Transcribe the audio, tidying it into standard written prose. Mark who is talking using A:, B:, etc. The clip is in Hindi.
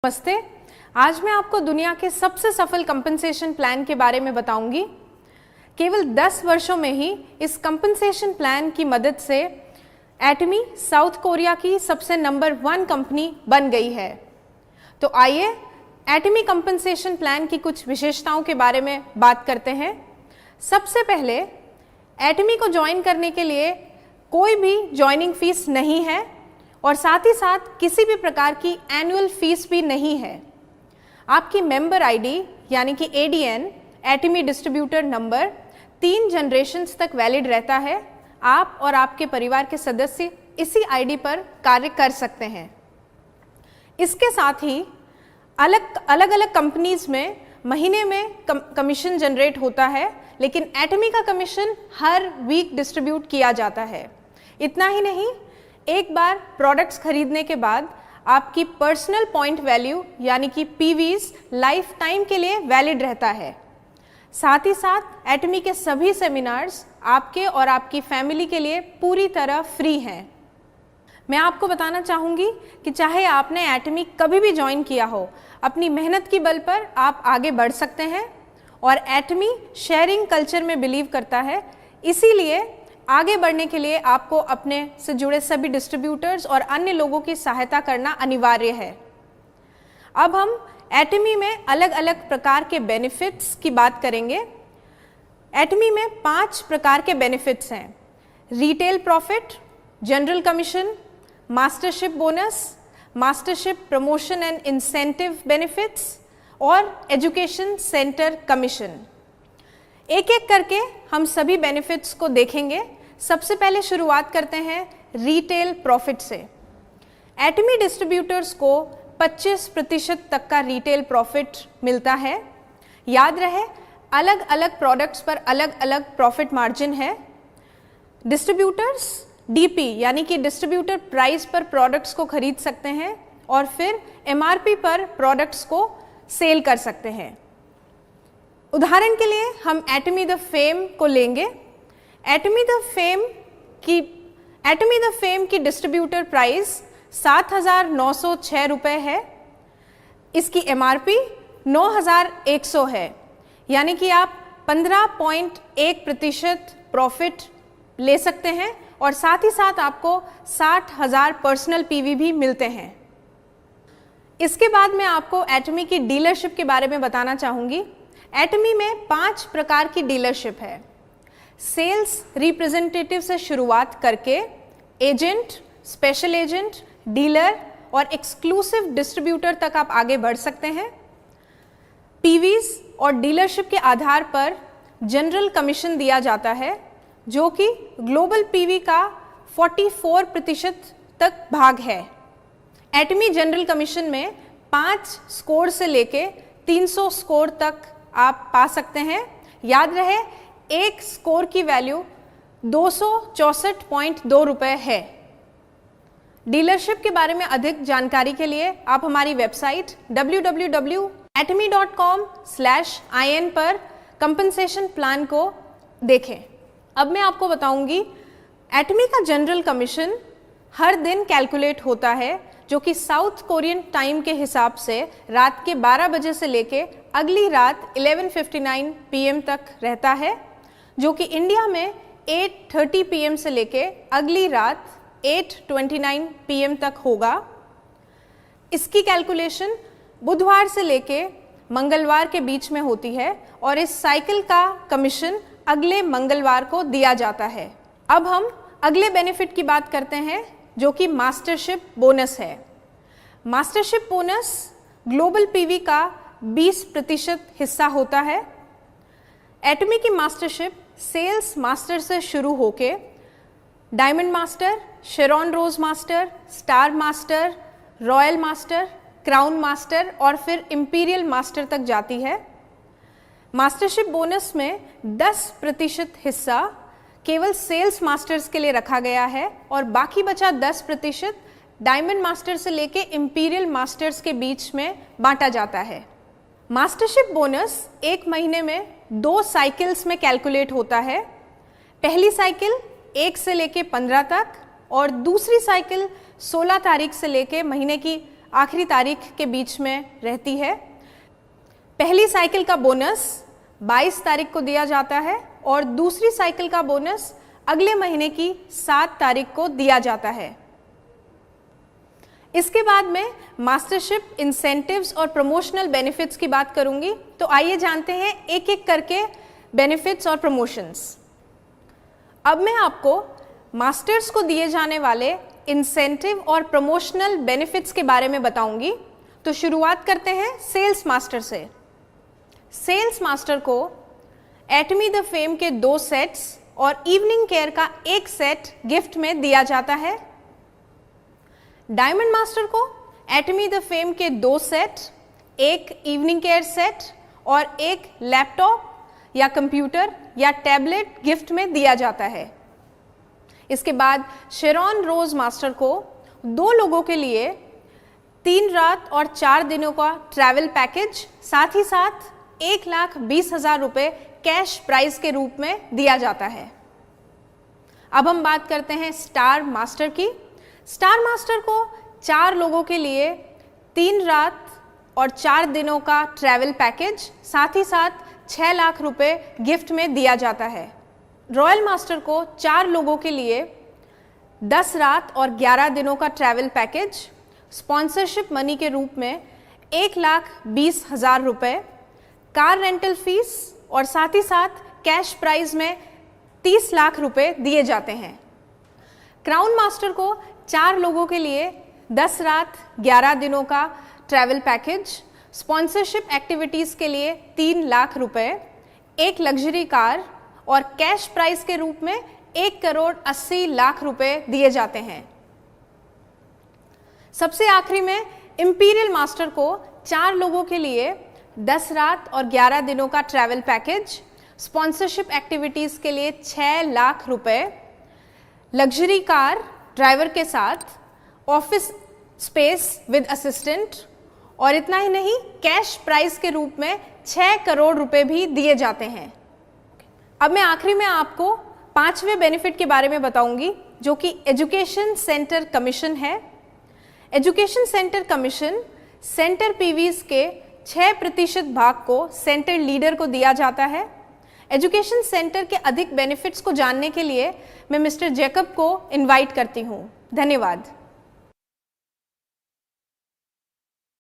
A: नमस्ते। आज मैं आपको दुनिया के सबसे सफल कंपनसेशन प्लान के बारे में बताऊंगी। केवल 10 वर्षों में ही इस कंपनसेशन प्लान की मदद से एटमी साउथ कोरिया की सबसे नंबर 1 कंपनी बन गई है। तो आइए एटमी कंपनसेशन प्लान की कुछ विशेषताओं के बारे में बात करते हैं। सबसे पहले एटमी को ज्वाइन करने के लिए कोई भी ज्वाइनिंग फीस नहीं है और साथ ही साथ किसी भी प्रकार की एनुअल फीस भी नहीं है। आपकी मेंबर आईडी यानी कि एडीएन एटमी डिस्ट्रीब्यूटर नंबर 3 जनरेशन्स तक वैलिड रहता है। आप और आपके परिवार के सदस्य इसी आईडी पर कार्य कर सकते हैं। इसके साथ ही अलग अलग कंपनीज में महीने में कमीशन जनरेट होता है, लेकिन एटमी का कमीशन हर वीक डिस्ट्रीब्यूट किया जाता है। इतना ही नहीं, एक बार प्रोडक्ट्स खरीदने के बाद आपकी पर्सनल पॉइंट वैल्यू यानी कि पीवीज लाइफ टाइम के लिए वैलिड रहता है। साथ ही साथ एटमी के सभी सेमिनार्स आपके और आपकी फैमिली के लिए पूरी तरह फ्री हैं। मैं आपको बताना चाहूँगी कि चाहे आपने एटमी कभी भी ज्वाइन किया हो, अपनी मेहनत की बल पर आप आगे बढ़ सकते हैं। और एटमी शेयरिंग कल्चर में बिलीव करता है, इसीलिए आगे बढ़ने के लिए आपको अपने से जुड़े सभी डिस्ट्रीब्यूटर्स और अन्य लोगों की सहायता करना अनिवार्य है। अब हम एटमी में अलग अलग प्रकार के बेनिफिट्स की बात करेंगे। एटमी में 5 प्रकार के बेनिफिट्स हैं: retail profit, general commission, mastership bonus, mastership promotion and incentive benefits और एजुकेशन सेंटर कमीशन। एक एक करके हम सभी बेनिफिट्स को देखेंगे। सबसे पहले शुरुआत करते हैं रिटेल प्रॉफिट से। एटमी डिस्ट्रीब्यूटर्स को 25% तक का रिटेल प्रॉफिट मिलता है। याद रहे, अलग अलग प्रोडक्ट्स पर अलग अलग प्रॉफिट मार्जिन है। डिस्ट्रीब्यूटर्स डीपी यानी कि डिस्ट्रीब्यूटर प्राइस पर प्रोडक्ट्स को खरीद सकते हैं और फिर एमआरपी पर प्रोडक्ट्स को सेल कर सकते हैं। उदाहरण के लिए हम एटमी द फेम को लेंगे। एटमी द फेम की डिस्ट्रीब्यूटर प्राइस 7,906 रुपये है। इसकी एमआरपी 9,100 है, यानी कि आप 15.1% प्रॉफिट ले सकते हैं और साथ ही साथ आपको 60,000 पर्सनल पीवी भी मिलते हैं। इसके बाद मैं आपको एटमी की डीलरशिप के बारे में बताना चाहूँगी। एटमी में 5 प्रकार की डीलरशिप है। सेल्स रिप्रेजेंटेटिव से शुरुआत करके एजेंट, स्पेशल एजेंट, डीलर और एक्सक्लूसिव डिस्ट्रीब्यूटर तक आप आगे बढ़ सकते हैं। पीवीज और डीलरशिप के आधार पर जनरल कमीशन दिया जाता है, जो कि ग्लोबल पीवी का 44% तक भाग है। एटमी जनरल कमीशन में 5 स्कोर से लेके 300 स्कोर तक आप पा सकते हैं। याद रहे, एक स्कोर की वैल्यू 264.2 रुपये है। डीलरशिप के बारे में अधिक जानकारी के लिए आप हमारी वेबसाइट www.atmi.com/in पर कंपनसेशन प्लान को देखें। अब मैं आपको बताऊंगी एटमी का जनरल कमीशन हर दिन कैलकुलेट होता है, जो कि साउथ कोरियन टाइम के हिसाब से रात के 12 बजे से लेके अगली रात 11:59 PM तक रहता है, जो कि इंडिया में 8:30 PM से लेके अगली रात 8:29 PM तक होगा। इसकी कैलकुलेशन बुधवार से लेके मंगलवार के बीच में होती है और इस साइकिल का कमीशन अगले मंगलवार को दिया जाता है। अब हम अगले बेनिफिट की बात करते हैं, जो कि मास्टरशिप बोनस है। मास्टरशिप बोनस ग्लोबल पीवी का 20% हिस्सा होता है। एटमी की मास्टरशिप सेल्स मास्टर से शुरू होके diamond master, Sharon rose master, star master, royal master, crown master और फिर इंपीरियल मास्टर तक जाती है। मास्टरशिप बोनस में 10% हिस्सा केवल सेल्स मास्टर्स के लिए रखा गया है और बाकी बचा 10% डायमंड मास्टर से लेके इंपीरियल मास्टर्स के बीच में बांटा जाता है। मास्टरशिप बोनस एक महीने में 2 साइकिल्स में कैलकुलेट होता है। पहली साइकिल 1 से लेके 15 तक और दूसरी साइकिल 16 तारीख से लेके महीने की आखिरी तारीख के बीच में रहती है। पहली साइकिल का बोनस 22 तारीख को दिया जाता है और दूसरी साइकिल का बोनस अगले महीने की 7 तारीख को दिया जाता है। इसके बाद में मास्टरशिप, इंसेंटिव्स और प्रमोशनल बेनिफिट्स की बात करूंगी। तो आइए जानते हैं एक एक करके बेनिफिट्स और प्रमोशंस। अब मैं आपको मास्टर्स को दिए जाने वाले इंसेंटिव और प्रमोशनल बेनिफिट्स के बारे में बताऊंगी। तो शुरुआत करते हैं सेल्स मास्टर से। सेल्स मास्टर को एटमी द फेम के 2 सेट्स और इवनिंग केयर का 1 सेट गिफ्ट में दिया जाता है। डायमंड मास्टर को एटमी द फेम के 2 सेट, 1 इवनिंग केयर सेट और 1 लैपटॉप या कंप्यूटर या टैबलेट गिफ्ट में दिया जाता है। इसके बाद शेरॉन रोज मास्टर को 2 लोगों के लिए 3 रात और 4 दिनों का ट्रैवल पैकेज, साथ ही साथ 1,20,000 रुपये कैश प्राइज के रूप में दिया जाता है। अब हम बात करते हैं स्टार मास्टर की। स्टार मास्टर को 4 लोगों के लिए 3 रात और 4 दिनों का ट्रैवल पैकेज, साथ ही साथ 6 लाख रुपए गिफ्ट में दिया जाता है। रॉयल मास्टर को 4 लोगों के लिए 10 रात और 11 दिनों का ट्रैवल पैकेज, स्पॉन्सरशिप मनी के रूप में 1,20,000 रुपये, कार रेंटल फीस और साथ ही साथ कैश प्राइज में 30 लाख रुपए दिए जाते हैं। क्राउन मास्टर को 4 लोगों के लिए 10 रात 11 दिनों का ट्रैवल पैकेज, स्पॉन्सरशिप एक्टिविटीज़ के लिए 3 लाख रुपए, 1 लग्जरी कार और कैश प्राइस के रूप में 1,80,00,000 रुपए दिए जाते हैं। सबसे आखिरी में इंपीरियल मास्टर को 4 लोगों के लिए 10 रात और 11 दिनों का ट्रैवल पैकेज, स्पॉन्सरशिप एक्टिविटीज़ के लिए 6 लाख रुपए, लग्जरी कार ड्राइवर के साथ, ऑफिस स्पेस विद असिस्टेंट और इतना ही नहीं, कैश प्राइस के रूप में 6 करोड़ रुपए भी दिए जाते हैं। अब मैं आखिरी में आपको 5वें बेनिफिट के बारे में बताऊंगी, जो कि एजुकेशन सेंटर कमीशन है। एजुकेशन सेंटर कमीशन सेंटर पीवीज के 6% भाग को सेंटर लीडर को दिया जाता है। एजुकेशन सेंटर के अधिक बेनिफिट्स को जानने के लिए मैं मिस्टर जैकब को इनवाइट करती हूँ। धन्यवाद।